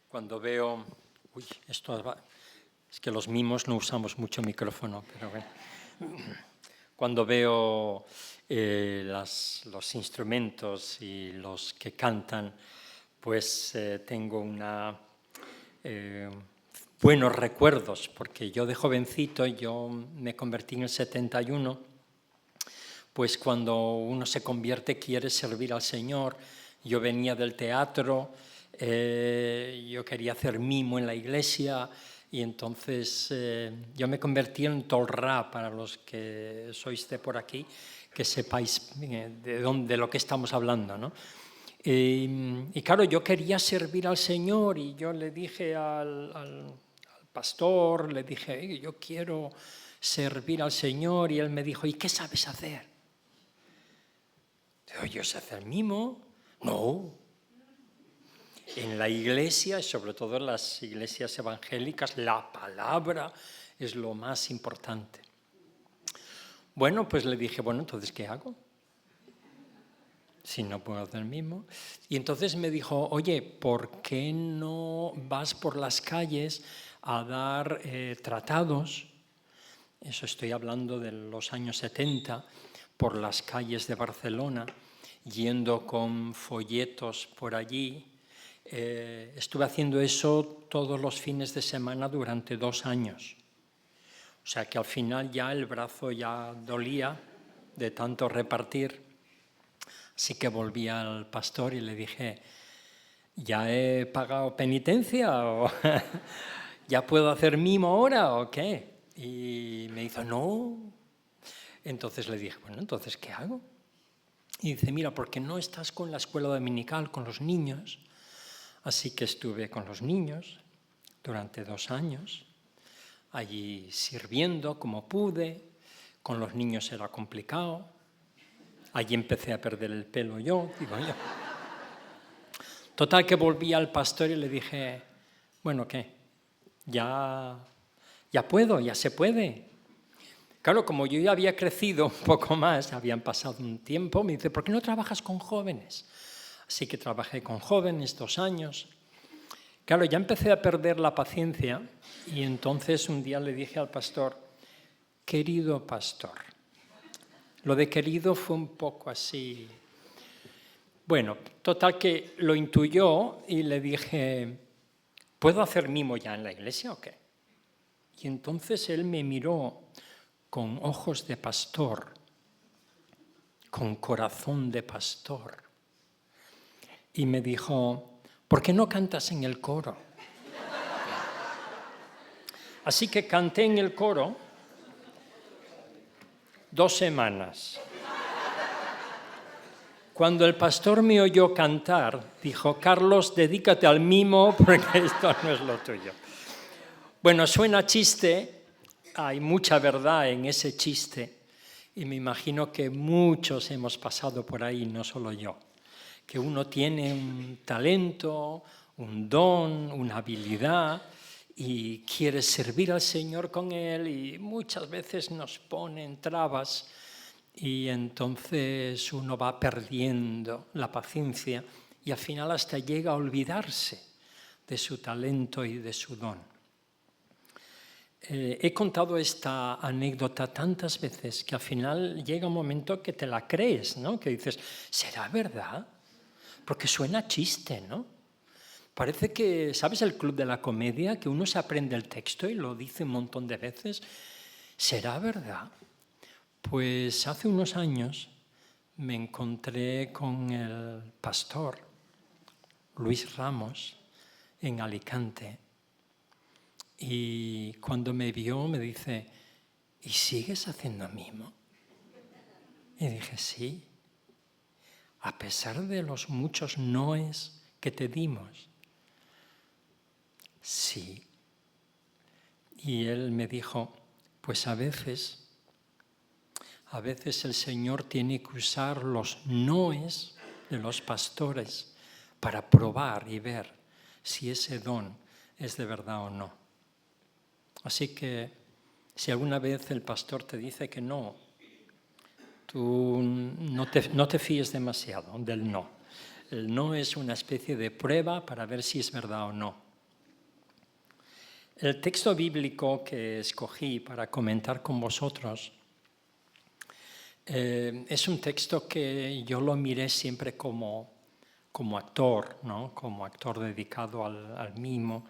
Cuando veo... Uy, es que los mimos no usamos mucho micrófono, pero bueno. Cuando veo los instrumentos y los que cantan, pues tengo buenos recuerdos, porque yo de jovencito, yo me convertí en el 71, pues cuando uno se convierte quiere servir al Señor. Yo venía del teatro, yo quería hacer mimo en la iglesia y entonces yo me convertí en tolrá, para los que sois de por aquí, que sepáis de lo que estamos hablando, ¿no? Y claro, yo quería servir al Señor y yo le dije al pastor, le dije, yo quiero servir al Señor, y él me dijo, ¿y qué sabes hacer? Digo, ¿yo sé hacer mimo? No. En la iglesia, sobre todo en las iglesias evangélicas, la palabra es lo más importante. Bueno, pues le dije, bueno, entonces, ¿qué hago? Si no puedo hacer mimo. Y entonces me dijo, oye, ¿por qué no vas por las calles a dar tratados? Eso estoy hablando de los años 70, por las calles de Barcelona, yendo con folletos por allí. Estuve haciendo eso todos los fines de semana durante 2 años. O sea que al final ya el brazo ya dolía de tanto repartir. Así que volví al pastor y le dije, ¿ya he pagado penitencia o ya puedo hacer mimo ahora o qué? Y me dijo, no. Entonces le dije, bueno, ¿entonces qué hago? Y dice, mira, ¿por qué no estás con la escuela dominical, con los niños? Así que estuve con los niños durante 2 años, allí sirviendo como pude. Con los niños era complicado. Allí empecé a perder el pelo yo, digo yo. Total que volví al pastor y le dije, bueno, ¿qué? Ya puedo, ya se puede. Claro, como yo ya había crecido un poco más, habían pasado un tiempo, me dice, ¿por qué no trabajas con jóvenes? Así que trabajé con jóvenes 2 años. Claro, ya empecé a perder la paciencia y entonces un día le dije al pastor, querido pastor. Lo de querido fue un poco así. Bueno, total que lo intuyó y le dije, ¿puedo hacer mimo ya en la iglesia o qué? Y entonces él me miró con ojos de pastor, con corazón de pastor, y me dijo, ¿por qué no cantas en el coro? Así que canté en el coro 2 semanas. Cuando el pastor me oyó cantar, dijo, Carlos, dedícate al mimo porque esto no es lo tuyo. Bueno, suena chiste, hay mucha verdad en ese chiste y me imagino que muchos hemos pasado por ahí, no solo yo, que uno tiene un talento, un don, una habilidad y quiere servir al Señor con él y muchas veces nos ponen trabas. Y entonces uno va perdiendo la paciencia y al final hasta llega a olvidarse de su talento y de su don. He contado esta anécdota tantas veces que al final llega un momento que te la crees, ¿no? Que dices, ¿será verdad? Porque suena chiste, ¿no? Parece que, ¿sabes el Club de la Comedia? Que uno se aprende el texto y lo dice un montón de veces. ¿Será verdad? Pues hace unos años me encontré con el pastor Luis Ramos en Alicante y cuando me vio me dice, ¿y sigues haciendo mimo? Y dije, sí, a pesar de los muchos noes que te dimos. Sí. Y él me dijo, pues a veces el Señor tiene que usar los noes de los pastores para probar y ver si ese don es de verdad o no. Así que si alguna vez el pastor te dice que no, tú no te fíes demasiado del no. El no es una especie de prueba para ver si es verdad o no. El texto bíblico que escogí para comentar con vosotros es un texto que yo lo miré siempre como actor, ¿no? Como actor dedicado al mimo.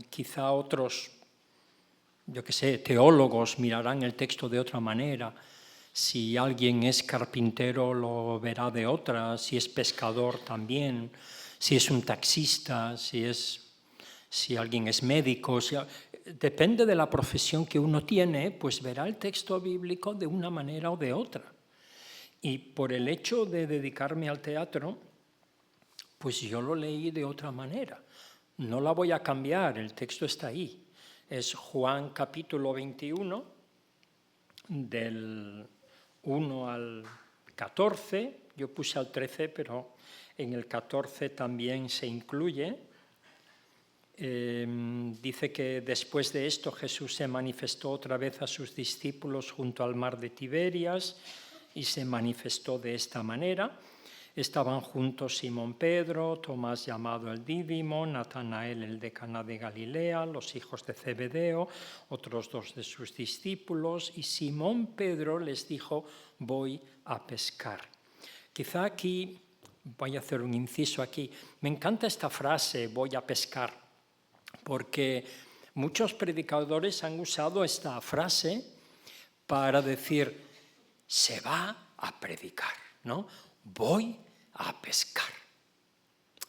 Quizá otros, yo qué sé, teólogos mirarán el texto de otra manera. Si alguien es carpintero lo verá de otra, si es pescador también, si es un taxista, si alguien es médico, depende de la profesión que uno tiene, pues verá el texto bíblico de una manera o de otra. Y por el hecho de dedicarme al teatro, pues yo lo leí de otra manera. No la voy a cambiar, el texto está ahí. Es Juan capítulo 21, del 1 al 14. Yo puse al 13, pero en el 14 también se incluye. Dice que después de esto Jesús se manifestó otra vez a sus discípulos junto al mar de Tiberias y se manifestó de esta manera. Estaban juntos Simón Pedro, Tomás llamado el Dídimo, Natanael el de Caná de Galilea, los hijos de Zebedeo, otros dos de sus discípulos, y Simón Pedro les dijo: voy a pescar. Quizá aquí, voy a hacer un inciso aquí, me encanta esta frase, voy a pescar, porque muchos predicadores han usado esta frase para decir, se va a predicar, ¿no? Voy a pescar.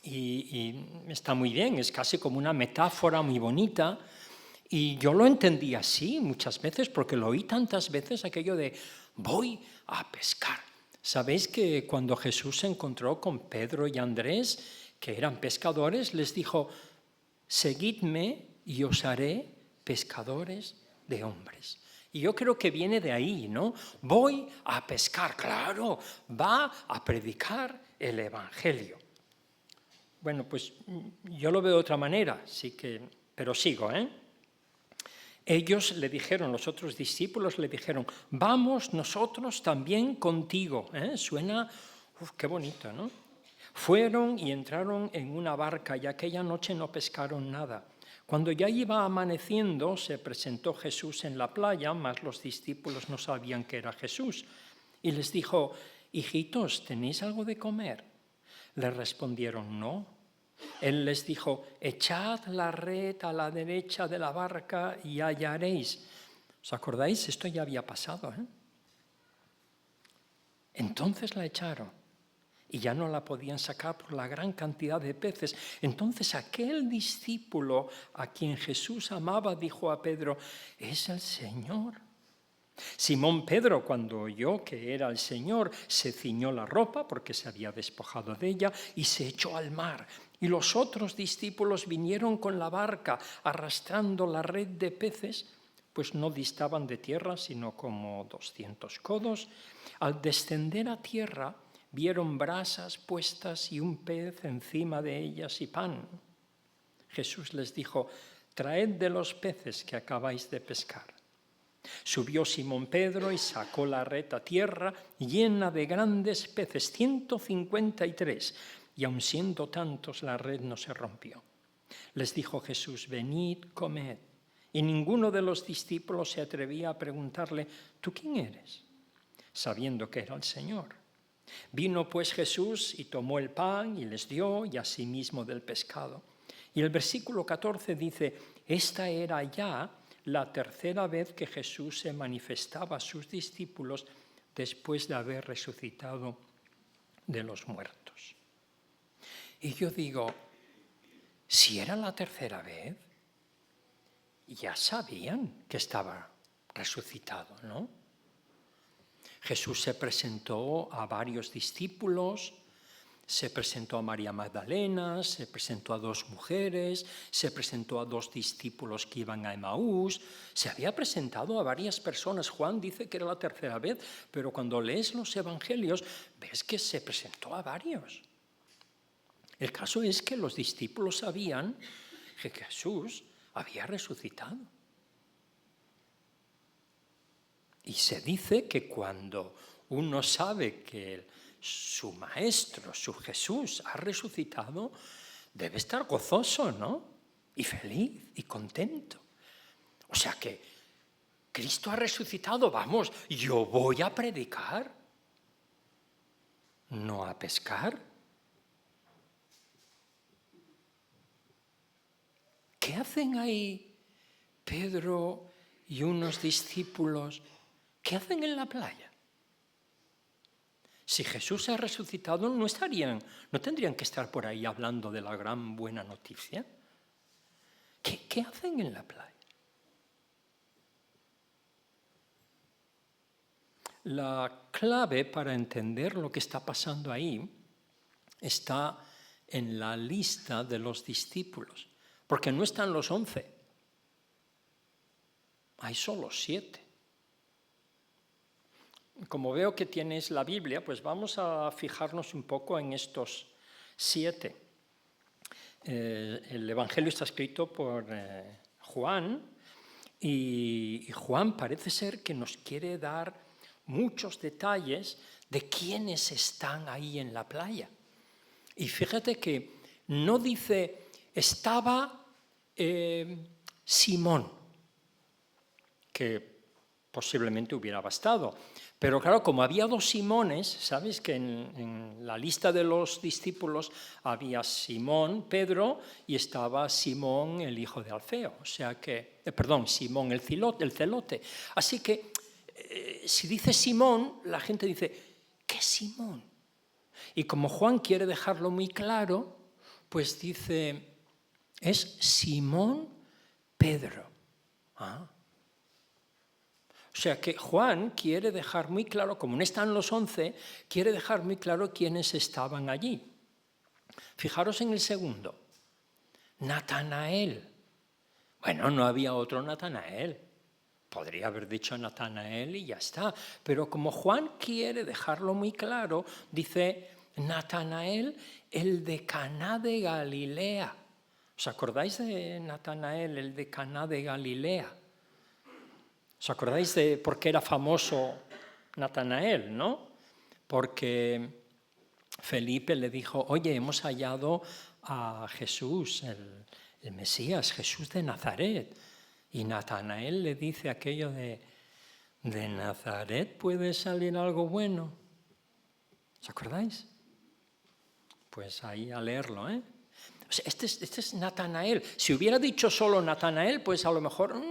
Y está muy bien, es casi como una metáfora muy bonita. Y yo lo entendí así muchas veces, porque lo oí tantas veces, aquello de voy a pescar. ¿Sabéis que cuando Jesús se encontró con Pedro y Andrés, que eran pescadores, les dijo: seguidme y os haré pescadores de hombres? Y yo creo que viene de ahí, ¿no? Voy a pescar, claro, va a predicar el Evangelio. Bueno, pues yo lo veo de otra manera, sí que, pero sigo, ¿eh? Ellos le dijeron, los otros discípulos le dijeron, vamos nosotros también contigo. Suena, qué bonito, ¿no? Fueron y entraron en una barca y aquella noche no pescaron nada. Cuando ya iba amaneciendo, se presentó Jesús en la playa, mas los discípulos no sabían que era Jesús. Y les dijo, hijitos, ¿tenéis algo de comer? Les respondieron, no. Él les dijo, echad la red a la derecha de la barca y hallaréis. ¿Os acordáis? Esto ya había pasado, ¿eh? Entonces la echaron y ya no la podían sacar por la gran cantidad de peces. Entonces aquel discípulo a quien Jesús amaba dijo a Pedro, es el Señor. Simón Pedro, cuando oyó que era el Señor, se ciñó la ropa porque se había despojado de ella y se echó al mar. Y los otros discípulos vinieron con la barca arrastrando la red de peces, pues no distaban de tierra sino como 200 codos. Al descender a tierra vieron brasas puestas y un pez encima de ellas y pan. Jesús les dijo, traed de los peces que acabáis de pescar. Subió Simón Pedro y sacó la red a tierra llena de grandes peces, 153, y aun siendo tantos la red no se rompió. Les dijo Jesús, venid, comed. Y ninguno de los discípulos se atrevía a preguntarle, ¿tú quién eres? Sabiendo que era el Señor. Vino pues Jesús y tomó el pan y les dio, y asimismo del pescado. Y el versículo 14 dice, esta era ya la tercera vez que Jesús se manifestaba a sus discípulos después de haber resucitado de los muertos. Y yo digo, si era la tercera vez, ya sabían que estaba resucitado, ¿no? Jesús se presentó a varios discípulos, se presentó a María Magdalena, se presentó a 2 mujeres, se presentó a 2 discípulos que iban a Emaús, se había presentado a varias personas. Juan dice que era la tercera vez, pero cuando lees los evangelios ves que se presentó a varios. El caso es que los discípulos sabían que Jesús había resucitado. Y se dice que cuando uno sabe que su maestro, su Jesús, ha resucitado, debe estar gozoso, ¿no? Y feliz y contento. O sea que Cristo ha resucitado, vamos, yo voy a predicar, no a pescar. ¿Qué hacen ahí Pedro y unos discípulos? ¿Qué hacen en la playa? Si Jesús ha resucitado, no tendrían que estar por ahí hablando de la gran buena noticia. ¿Qué hacen en la playa? La clave para entender lo que está pasando ahí está en la lista de los discípulos, porque no están los 11, hay solo 7. Como veo que tienes la Biblia, pues vamos a fijarnos un poco en estos 7. El Evangelio está escrito por Juan, y Juan parece ser que nos quiere dar muchos detalles de quiénes están ahí en la playa. Y fíjate que no dice, estaba Simón, que posiblemente hubiera bastado. Pero claro, como había 2 Simones, ¿sabes? Que en la lista de los discípulos había Simón, Pedro, y estaba Simón, el hijo de Alfeo. O sea que, Simón, el celote. Así que, si dice Simón, la gente dice, ¿qué Simón? Y como Juan quiere dejarlo muy claro, pues dice, es Simón Pedro. O sea que Juan quiere dejar muy claro, como no están los 11, quiere dejar muy claro quiénes estaban allí. Fijaros en el segundo, Natanael. Bueno, no había otro Natanael. Podría haber dicho Natanael y ya está. Pero como Juan quiere dejarlo muy claro, dice Natanael, el de Caná de Galilea. ¿Os acordáis de Natanael, el de Caná de Galilea? ¿Os acordáis de por qué era famoso Natanael, no? Porque Felipe le dijo, oye, hemos hallado a Jesús, el Mesías, Jesús de Nazaret. Y Natanael le dice aquello de Nazaret puede salir algo bueno. ¿Os acordáis? Pues ahí a leerlo, ¿eh? O sea, este es Natanael. Si hubiera dicho solo Natanael, pues a lo mejor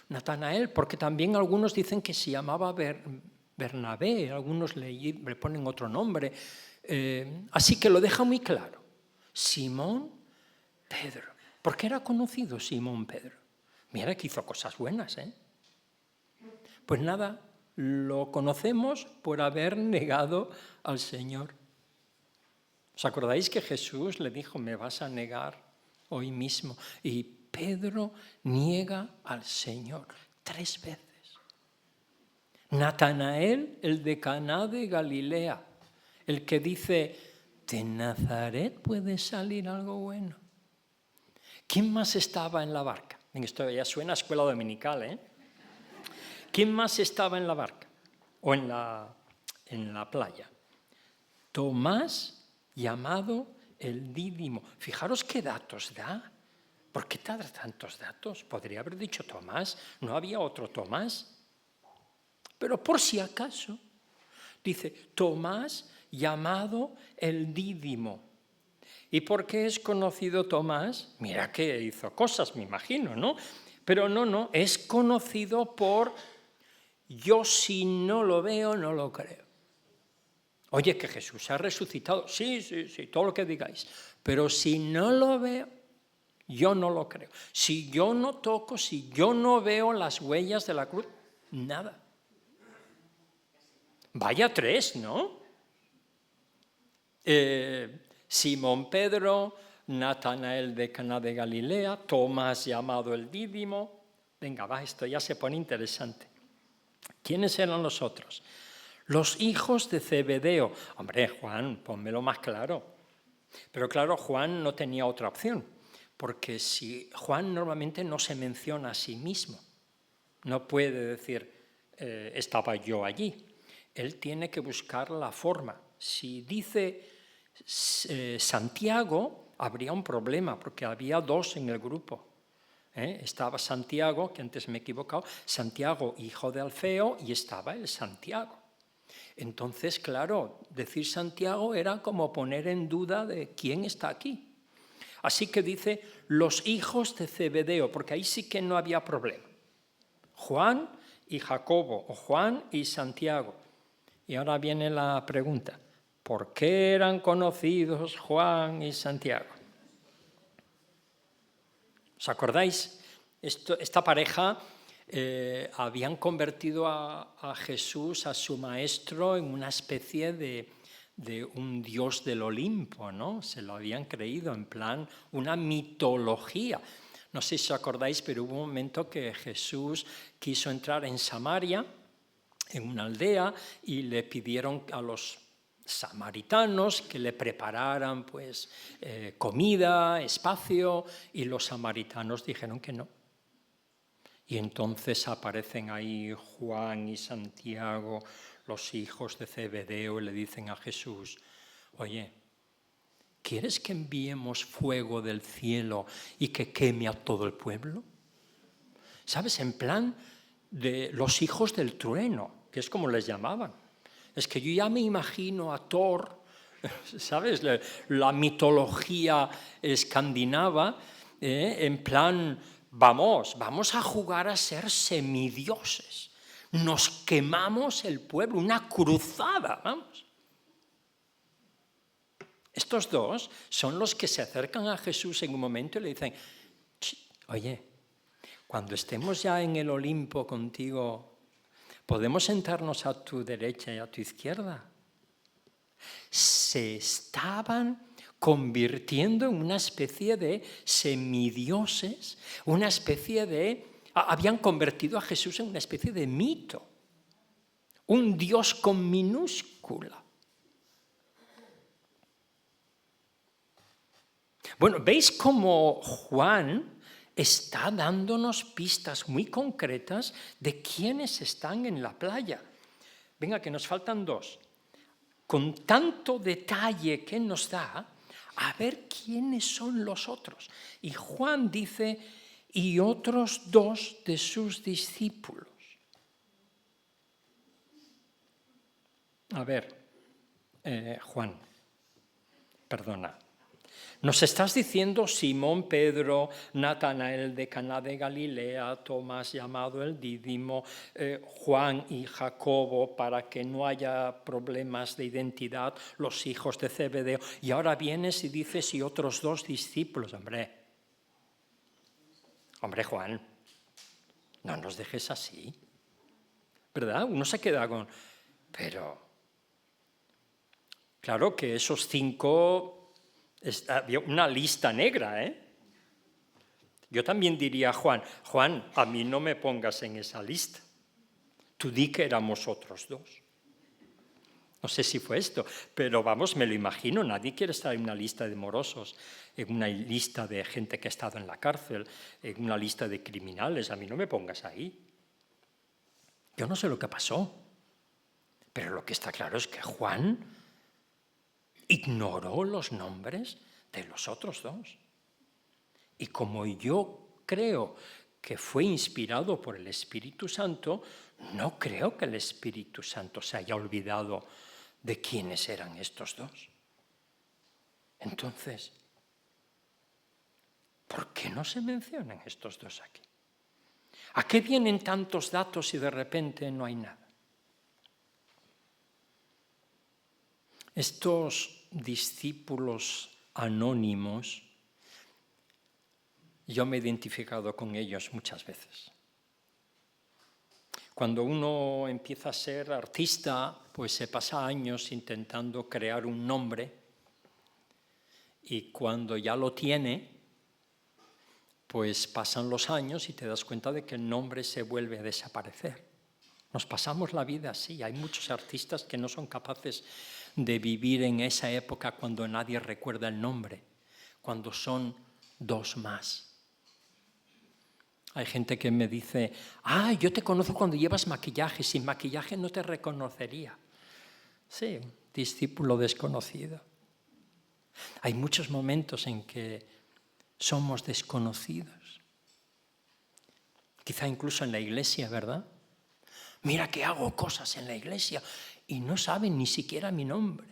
Natanael, porque también algunos dicen que se llamaba Bernabé, algunos le ponen otro nombre. Así que lo deja muy claro. Simón Pedro. ¿Por qué era conocido Simón Pedro? Mira que hizo cosas buenas, ¿eh? Pues nada, lo conocemos por haber negado al Señor. ¿Os acordáis que Jesús le dijo, me vas a negar hoy mismo? Y Pedro niega al Señor 3 veces. Natanael, el de Caná de Galilea, el que dice, de Nazaret puede salir algo bueno. ¿Quién más estaba en la barca? Esto ya suena a escuela dominical, ¿eh? ¿Quién más estaba en la barca? O en la playa. Tomás, llamado el Dídimo. Fijaros qué datos da. ¿Por qué da tantos datos? Podría haber dicho Tomás, no había otro Tomás. Pero por si acaso, dice Tomás, llamado el Dídimo. ¿Y por qué es conocido Tomás? Mira que hizo cosas, me imagino, ¿no? Pero no, es conocido por yo si no lo veo, no lo creo. Oye, que Jesús ha resucitado, sí, todo lo que digáis, pero si no lo veo, yo no lo creo. Si yo no toco, si yo no veo las huellas de la cruz, nada. Vaya 3, ¿no? Simón Pedro, Natanael de Caná de Galilea, Tomás llamado el Dídimo. Venga, va, esto ya se pone interesante. ¿Quiénes eran los otros? Los hijos de Zebedeo. Hombre, Juan, pónmelo más claro. Pero claro, Juan no tenía otra opción, porque si Juan normalmente no se menciona a sí mismo, no puede decir, estaba yo allí. Él tiene que buscar la forma. Si dice Santiago, habría un problema, porque había dos en el grupo. Estaba Santiago, que antes me he equivocado, Santiago, hijo de Alfeo, y estaba el Santiago. Entonces, claro, decir Santiago era como poner en duda de quién está aquí. Así que dice los hijos de Zebedeo, porque ahí sí que no había problema. Juan y Jacobo, o Juan y Santiago. Y ahora viene la pregunta, ¿por qué eran conocidos Juan y Santiago? ¿Os acordáis? Esta pareja habían convertido a Jesús, a su maestro, en una especie de un dios del Olimpo, ¿no? Se lo habían creído, en plan una mitología. No sé si os acordáis, pero hubo un momento que Jesús quiso entrar en Samaria, en una aldea, y le pidieron a los samaritanos que le prepararan pues, comida, espacio, y los samaritanos dijeron que no. Y entonces aparecen ahí Juan y Santiago, los hijos de Zebedeo, y le dicen a Jesús, oye, ¿quieres que enviemos fuego del cielo y que queme a todo el pueblo? ¿Sabes? En plan de los hijos del trueno, que es como les llamaban. Es que yo ya me imagino a Thor, ¿sabes? La mitología escandinava, en plan, vamos a jugar a ser semidioses. Nos quemamos el pueblo, una cruzada, vamos. Estos dos son los que se acercan a Jesús en un momento y le dicen, oye, cuando estemos ya en el Olimpo contigo, ¿podemos sentarnos a tu derecha y a tu izquierda? Se estaban convirtiendo en una especie de semidioses, una especie de... Habían convertido a Jesús en una especie de mito, un dios con minúscula. Bueno, ¿veis cómo Juan está dándonos pistas muy concretas de quiénes están en la playa? Venga, que nos faltan dos. Con tanto detalle que nos da, a ver quiénes son los otros. Y Juan dice, y otros dos de sus discípulos. A ver, Juan, perdona. Nos estás diciendo Simón, Pedro, Natanael de Caná de Galilea, Tomás llamado el Dídimo, Juan y Jacobo, para que no haya problemas de identidad, los hijos de Zebedeo. Y ahora vienes y dices, y otros dos discípulos. Hombre, Juan, no nos dejes así, ¿verdad? Uno se queda con... Pero, claro que esos 5... Había una lista negra, ¿eh? Yo también diría a Juan, a mí no me pongas en esa lista. Tú di que éramos otros dos. No sé si fue esto, pero vamos, me lo imagino, nadie quiere estar en una lista de morosos, en una lista de gente que ha estado en la cárcel, en una lista de criminales, a mí no me pongas ahí. Yo no sé lo que pasó, pero lo que está claro es que Juan ignoró los nombres de los otros dos. Y como yo creo que fue inspirado por el Espíritu Santo, no creo que el Espíritu Santo se haya olvidado de quiénes eran estos dos. Entonces, ¿por qué no se mencionan estos dos aquí? ¿A qué vienen tantos datos y de repente no hay nada? Estos discípulos anónimos, yo me he identificado con ellos muchas veces. Cuando uno empieza a ser artista, pues se pasa años intentando crear un nombre y cuando ya lo tiene, pues pasan los años y te das cuenta de que el nombre se vuelve a desaparecer. Nos pasamos la vida así. Hay muchos artistas que no son capaces de vivir en esa época cuando nadie recuerda el nombre, cuando son dos más. Hay gente que me dice, yo te conozco cuando llevas maquillaje, sin maquillaje no te reconocería. Sí, un discípulo desconocido. Hay muchos momentos en que somos desconocidos. Quizá incluso en la iglesia, ¿verdad? Mira que hago cosas en la iglesia y no saben ni siquiera mi nombre.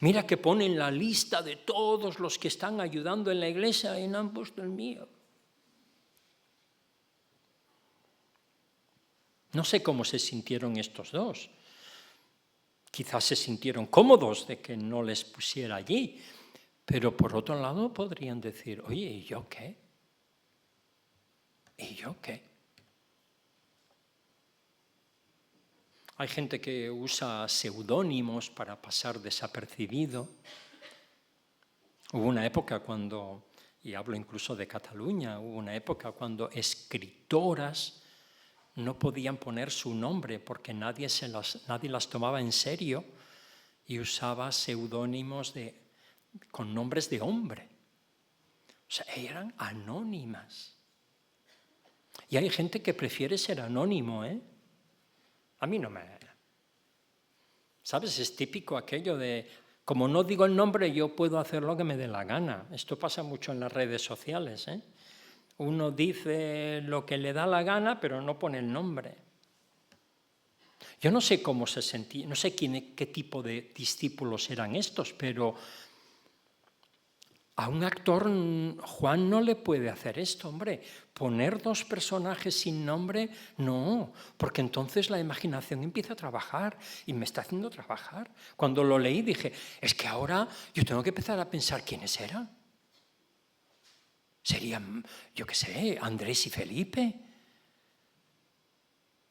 Mira que ponen la lista de todos los que están ayudando en la iglesia y no han puesto el mío. No sé cómo se sintieron estos dos. Quizás se sintieron cómodos de que no les pusiera allí, pero por otro lado podrían decir, oye, ¿y yo qué? ¿Y yo qué? Hay gente que usa seudónimos para pasar desapercibido. Hubo una época cuando, y hablo incluso de Cataluña, hubo una época cuando escritoras no podían poner su nombre porque nadie las tomaba en serio y usaba seudónimos con nombres de hombre. O sea, eran anónimas. Y hay gente que prefiere ser anónimo, ¿eh? A mí no me... ¿Sabes? Es típico aquello de, como no digo el nombre, yo puedo hacer lo que me dé la gana. Esto pasa mucho en las redes sociales, ¿eh? Uno dice lo que le da la gana, pero no pone el nombre. Yo no sé cómo se sentía, no sé qué tipo de discípulos eran estos, pero a un actor Juan no le puede hacer esto, hombre. Poner dos personajes sin nombre, no, porque entonces la imaginación empieza a trabajar y me está haciendo trabajar. Cuando lo leí dije, es que ahora yo tengo que empezar a pensar quiénes eran. Serían, yo qué sé, Andrés y Felipe.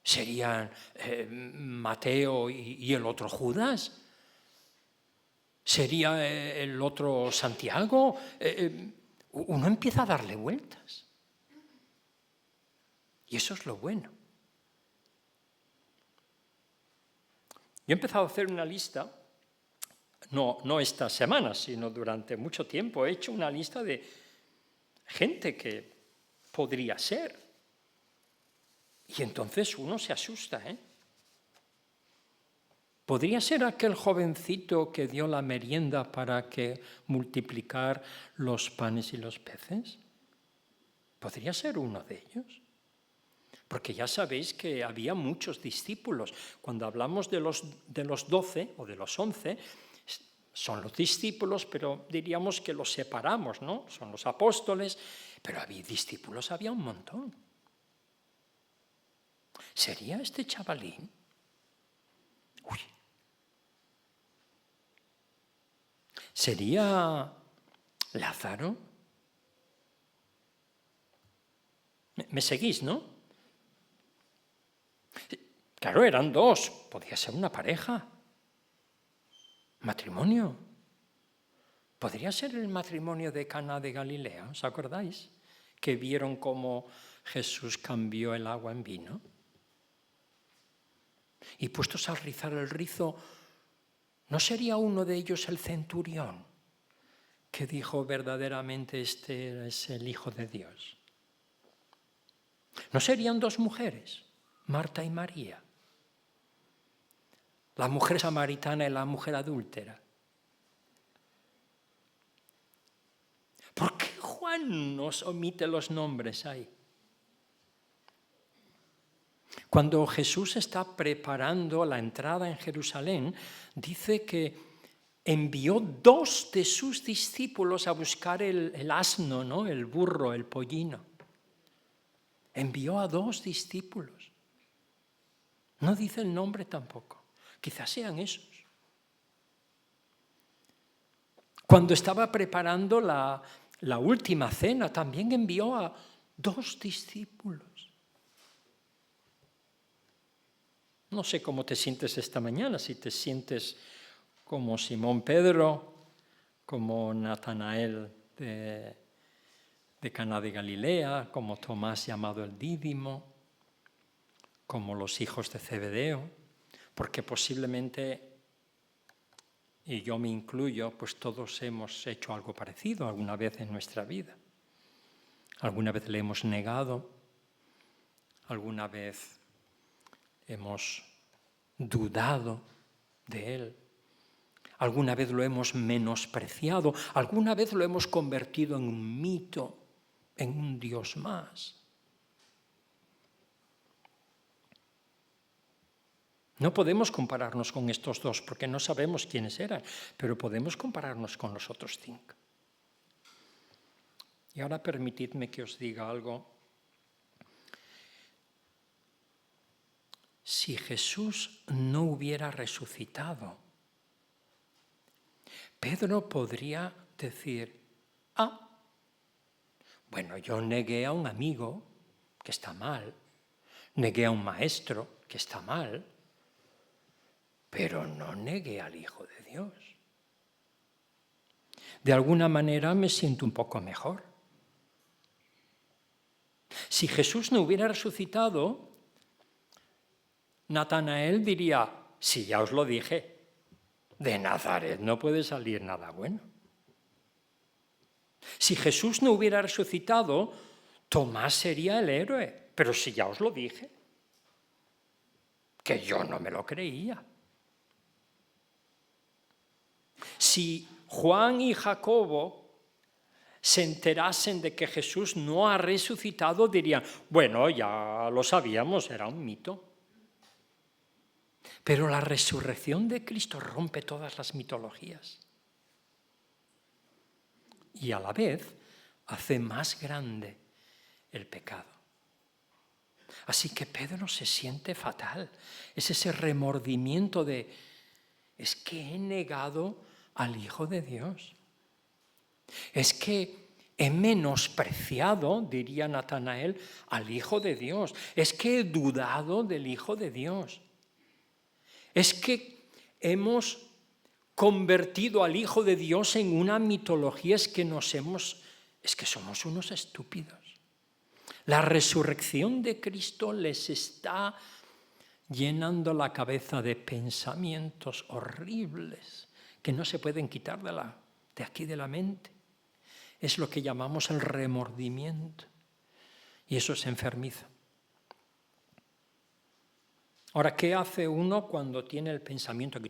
Serían Mateo y el otro Judas. ¿Sería el otro Santiago? Uno empieza a darle vueltas. Y eso es lo bueno. Yo he empezado a hacer una lista, no esta semana, sino durante mucho tiempo. He hecho una lista de gente que podría ser. Y entonces uno se asusta, ¿eh? ¿Podría ser aquel jovencito que dio la merienda para multiplicar los panes y los peces? ¿Podría ser uno de ellos? Porque ya sabéis que había muchos discípulos. Cuando hablamos de los 12 o de los 11, son los discípulos, pero diríamos que los separamos, ¿no? Son los apóstoles, pero había discípulos, había un montón. ¿Sería este chavalín? Uy. ¿Sería Lázaro? ¿Me seguís, no? Claro, eran dos, podía ser una pareja. Matrimonio. Podría ser el matrimonio de Caná de Galilea, ¿os acordáis? Que vieron cómo Jesús cambió el agua en vino. Y puestos a rizar el rizo, ¿no sería uno de ellos el centurión que dijo verdaderamente este es el Hijo de Dios? ¿No serían dos mujeres, Marta y María? La mujer samaritana y la mujer adúltera. ¿Por qué Juan nos omite los nombres ahí? Cuando Jesús está preparando la entrada en Jerusalén, dice que envió 2 de sus discípulos a buscar el asno, ¿no? El burro, el pollino. Envió a 2 discípulos. No dice el nombre tampoco. Quizás sean esos. Cuando estaba preparando la última cena, también envió a 2 discípulos. No sé cómo te sientes esta mañana, si te sientes como Simón Pedro, como Natanael de Caná de Galilea, como Tomás llamado el Dídimo, como los hijos de Zebedeo, porque posiblemente, y yo me incluyo, pues todos hemos hecho algo parecido alguna vez en nuestra vida. Alguna vez le hemos negado, alguna vez hemos dudado de él, Alguna vez lo hemos menospreciado, alguna vez lo hemos convertido en un mito, en un Dios más. No podemos compararnos con estos dos porque no sabemos quiénes eran, pero podemos compararnos con los otros 5. Y ahora permitidme que os diga algo. Si Jesús no hubiera resucitado, Pedro podría decir, bueno, yo negué a un amigo, que está mal, negué a un maestro, que está mal, pero no negué al Hijo de Dios. De alguna manera me siento un poco mejor. Si Jesús no hubiera resucitado, Natanael diría, sí, ya os lo dije, de Nazaret no puede salir nada bueno. Si Jesús no hubiera resucitado, Tomás sería el héroe, pero si ya os lo dije, que yo no me lo creía. Si Juan y Jacobo se enterasen de que Jesús no ha resucitado, dirían, bueno, ya lo sabíamos, era un mito. Pero la resurrección de Cristo rompe todas las mitologías. Y a la vez hace más grande el pecado. Así que Pedro se siente fatal. Es ese remordimiento de, es que he negado al Hijo de Dios. Es que he menospreciado, diría Natanael, al Hijo de Dios. Es que he dudado del Hijo de Dios. Es que hemos convertido al Hijo de Dios en una mitología, es que somos unos estúpidos. La resurrección de Cristo les está llenando la cabeza de pensamientos horribles que no se pueden quitar de aquí de la mente. Es lo que llamamos el remordimiento. Y eso es enfermizo. Ahora, ¿qué hace uno cuando tiene el pensamiento aquí?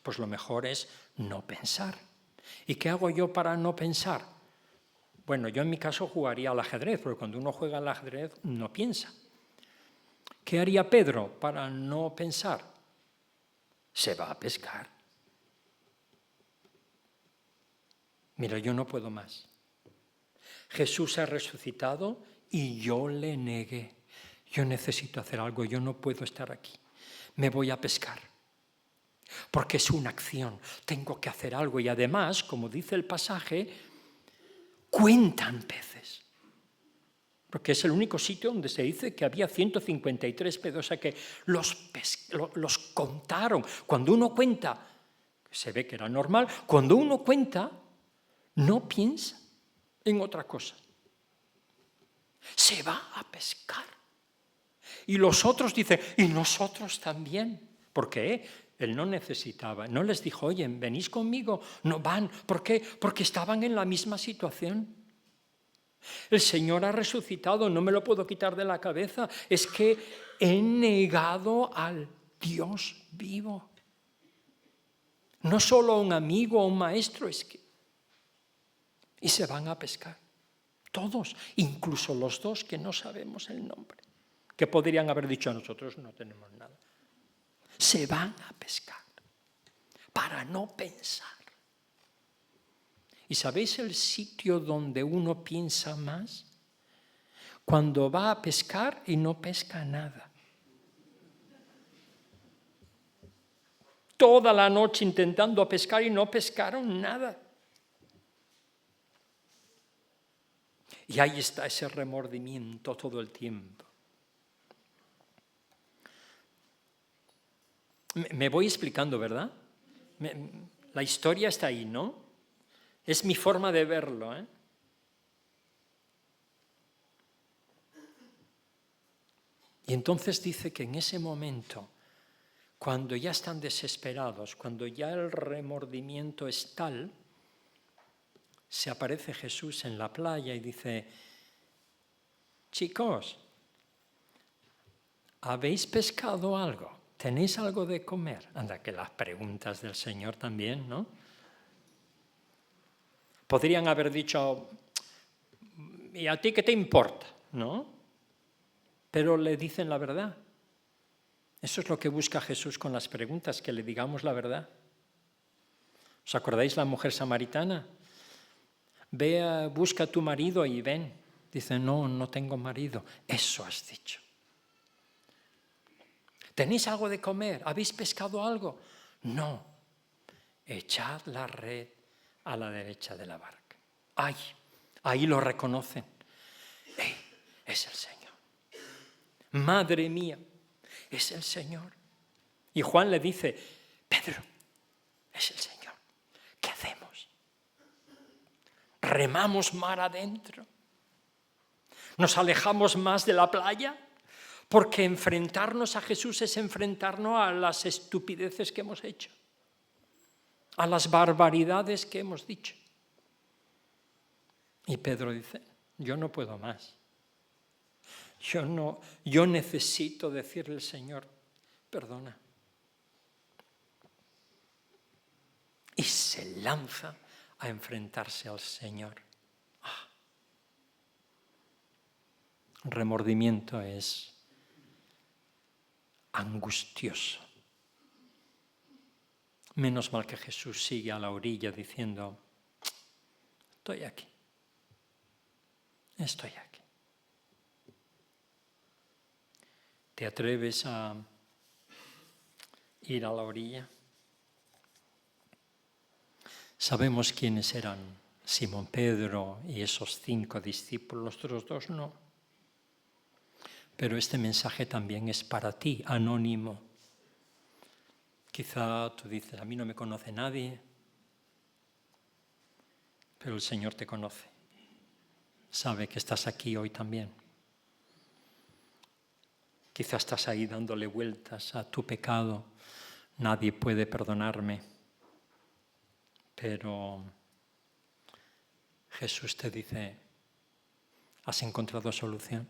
Pues lo mejor es no pensar. ¿Y qué hago yo para no pensar? Bueno, yo en mi caso jugaría al ajedrez, porque cuando uno juega al ajedrez no piensa. ¿Qué haría Pedro para no pensar? Se va a pescar. Mira, yo no puedo más. Jesús ha resucitado y yo le negué. Yo necesito hacer algo, yo no puedo estar aquí. Me voy a pescar. Porque es una acción, tengo que hacer algo. Y además, como dice el pasaje, cuentan peces. Porque es el único sitio donde se dice que había 153 peces, o sea que los contaron. Cuando uno cuenta, se ve que era normal, cuando uno cuenta, no piensa en otra cosa. Se va a pescar. Y los otros dicen, y nosotros también. ¿Por qué? Él no necesitaba, no les dijo, oye, ¿venís conmigo? No van. ¿Por qué? Porque estaban en la misma situación. El Señor ha resucitado, no me lo puedo quitar de la cabeza. Es que he negado al Dios vivo. No solo a un amigo o un maestro, es que... Y se van a pescar. Todos, incluso los dos que no sabemos el nombre. Que podrían haber dicho, nosotros no tenemos nada. Se van a pescar para no pensar. ¿Y sabéis el sitio donde uno piensa más? Cuando va a pescar y no pesca nada. Toda la noche intentando pescar y no pescaron nada. Y ahí está ese remordimiento todo el tiempo. Me voy explicando, ¿verdad? La historia está ahí, ¿no? Es mi forma de verlo, ¿eh? Y entonces dice que en ese momento, cuando ya están desesperados, cuando ya el remordimiento es tal, se aparece Jesús en la playa y dice, chicos, ¿habéis pescado algo? ¿tenéis algo de comer? Anda, que las preguntas del Señor también, ¿no? Podrían haber dicho, ¿y a ti qué te importa? ¿No? Pero le dicen la verdad. Eso es lo que busca Jesús con las preguntas, que le digamos la verdad. ¿Os acordáis la mujer samaritana? Ve, busca a tu marido y ven. Dice, no, no tengo marido. Eso has dicho. ¿Tenéis algo de comer? ¿Habéis pescado algo? No. Echad la red a la derecha de la barca. ¡Ay! Ahí lo reconocen. Es el Señor. Madre mía, es el Señor. Y Juan le dice, Pedro, es el Señor. ¿Qué hacemos? ¿Remamos mar adentro? ¿Nos alejamos más de la playa? Porque enfrentarnos a Jesús es enfrentarnos a las estupideces que hemos hecho, a las barbaridades que hemos dicho. Y Pedro dice, yo no puedo más. Yo necesito decirle al Señor, perdona. Y se lanza a enfrentarse al Señor. Remordimiento es angustioso. Menos mal que Jesús sigue a la orilla diciendo, estoy aquí. ¿Te atreves a ir a la orilla? Sabemos quiénes eran Simón Pedro y esos 5 discípulos, los otros 2 no. Pero este mensaje también es para ti, anónimo. Quizá tú dices, a mí no me conoce nadie, pero el Señor te conoce. Sabe que estás aquí hoy también. Quizá estás ahí dándole vueltas a tu pecado. Nadie puede perdonarme. Pero Jesús te dice, ¿has encontrado solución?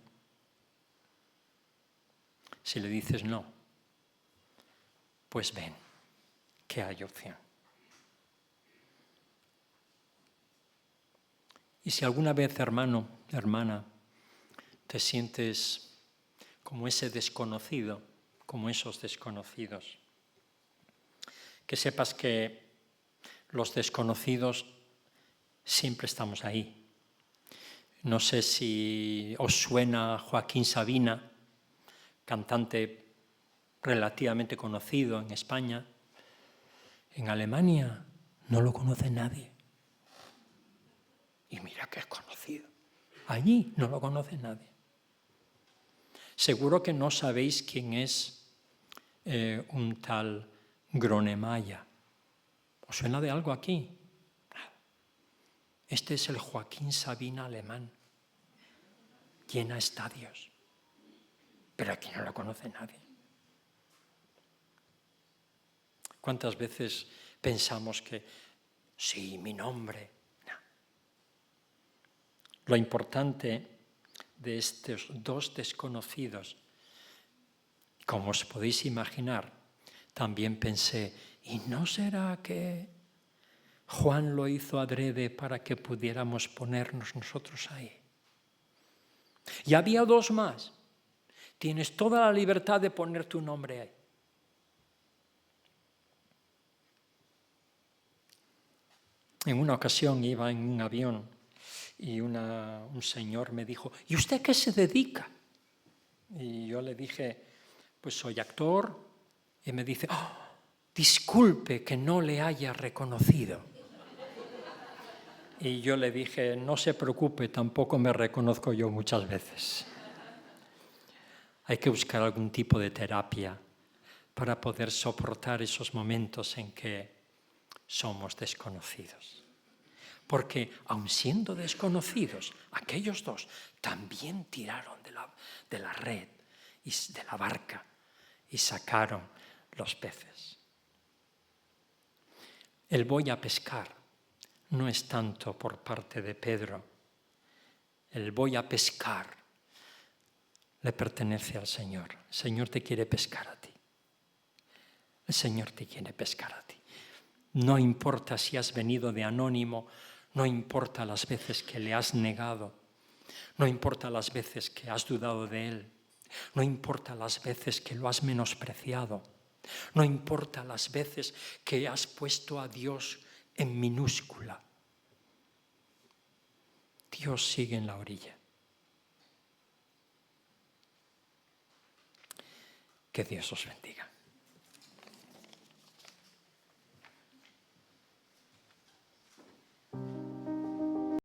Si le dices no, pues ven, que hay opción. Y si alguna vez, hermano, hermana, te sientes como ese desconocido, como esos desconocidos, que sepas que los desconocidos siempre estamos ahí. No sé si os suena Joaquín Sabina, cantante relativamente conocido en España. En Alemania no lo conoce nadie. Y mira que es conocido. Allí no lo conoce nadie. Seguro que no sabéis quién es un tal Gronemeyer. ¿Os suena de algo aquí? Este es el Joaquín Sabina alemán. Llena estadios. Pero aquí no lo conoce nadie. ¿Cuántas veces pensamos que sí, mi nombre? No. Lo importante de estos 2 desconocidos, como os podéis imaginar, también pensé, ¿y no será que Juan lo hizo adrede para que pudiéramos ponernos nosotros ahí? Y había 2 más. Tienes toda la libertad de poner tu nombre ahí. En una ocasión iba en un avión y un señor me dijo, ¿y usted a qué se dedica? Y yo le dije, pues soy actor. Y me dice, disculpe que no le haya reconocido. Y yo le dije, no se preocupe, tampoco me reconozco yo muchas veces. Hay que buscar algún tipo de terapia para poder soportar esos momentos en que somos desconocidos. Porque aun siendo desconocidos, aquellos 2 también tiraron de la red y de la barca y sacaron los peces. El voy a pescar no es tanto por parte de Pedro. El voy a pescar le pertenece al Señor. El Señor te quiere pescar a ti. El Señor te quiere pescar a ti. No importa si has venido de anónimo, no importa las veces que le has negado, no importa las veces que has dudado de Él, no importa las veces que lo has menospreciado, no importa las veces que has puesto a Dios en minúscula. Dios sigue en la orilla. Que Dios os bendiga.